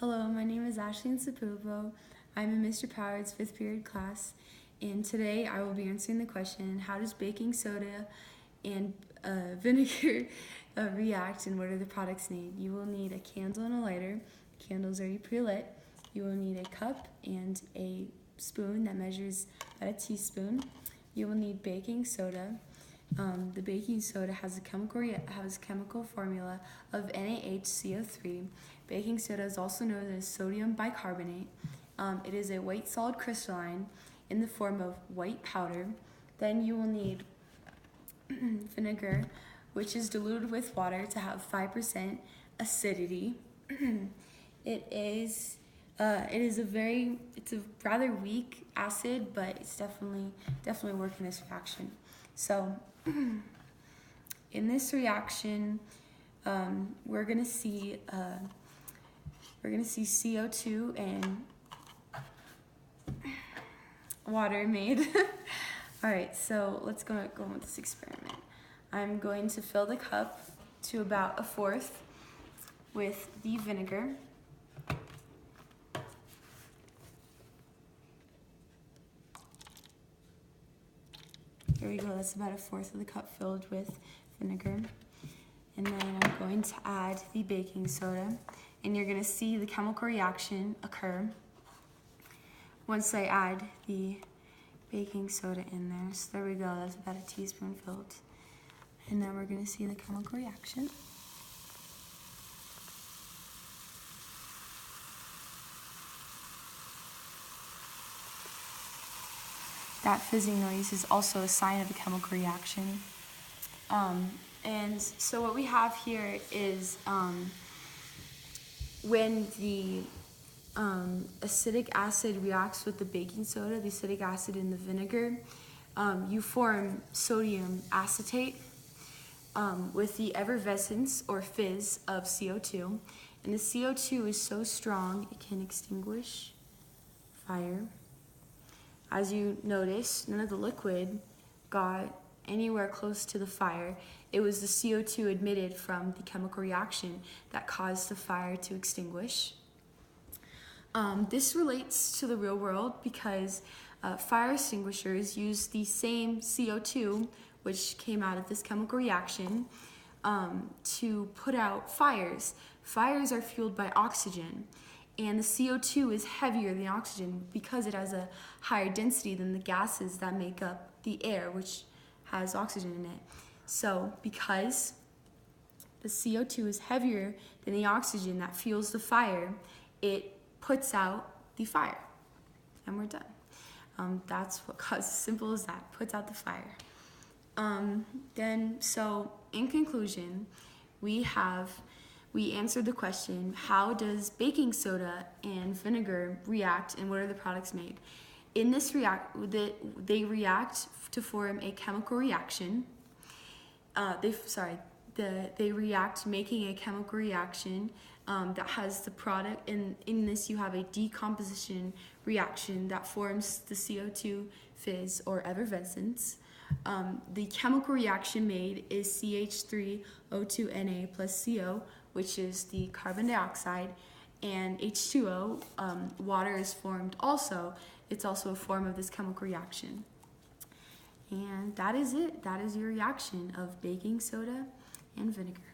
Hello, my name is Ashleen Sapupo. I'm in Mr. Powered's 5th period class, and today I will be answering the question, how does baking soda and vinegar react, and what are the products needed? You will need a candle and a lighter. The candle is already pre-lit. You will need a cup and a spoon that measures about a teaspoon. You will need baking soda. The baking soda has a chemical formula of NaHCO3. Baking soda is also known as sodium bicarbonate. It is a white solid crystalline in the form of white powder. Then you will need vinegar, which is diluted with water to have 5% acidity. It is a rather weak acid, but it's definitely working this reaction. So in this reaction, we're gonna see CO2 and water made. All right, so let's go on with this experiment. I'm going to fill the cup to about 1/4 with the vinegar. There we go, that's about 1/4 of the cup filled with vinegar. And then I'm going to add the baking soda, and you're gonna see the chemical reaction occur once I add the baking soda in there. So there we go, that's about a teaspoon filled. And then we're gonna see the chemical reaction. That fizzing noise is also a sign of a chemical reaction. And so what we have here is when the acetic acid reacts with the baking soda, the acetic acid in the vinegar, you form sodium acetate with the effervescence or fizz of CO2. And the CO2 is so strong it can extinguish fire. As you notice, none of the liquid got anywhere close to the fire. It was the CO2 emitted from the chemical reaction that caused the fire to extinguish. This relates to the real world because fire extinguishers use the same CO2, which came out of this chemical reaction, to put out fires. Fires are fueled by oxygen. And the CO2 is heavier than oxygen because it has a higher density than the gases that make up the air, which has oxygen in it. So because the CO2 is heavier than the oxygen that fuels the fire, it puts out the fire. And we're done. That's what causes, simple as that, puts out the fire. So in conclusion, we answered the question, how does baking soda and vinegar react, and what are the products made? In this they react to form a chemical reaction. They react making a chemical reaction that has the product. In this, you have a decomposition reaction that forms the CO2 fizz or effervescence. The chemical reaction made is CH3O2Na plus CO, which is the carbon dioxide, and H2O, water is formed also. It's also a form of this chemical reaction. And that is it. That is your reaction of baking soda and vinegar.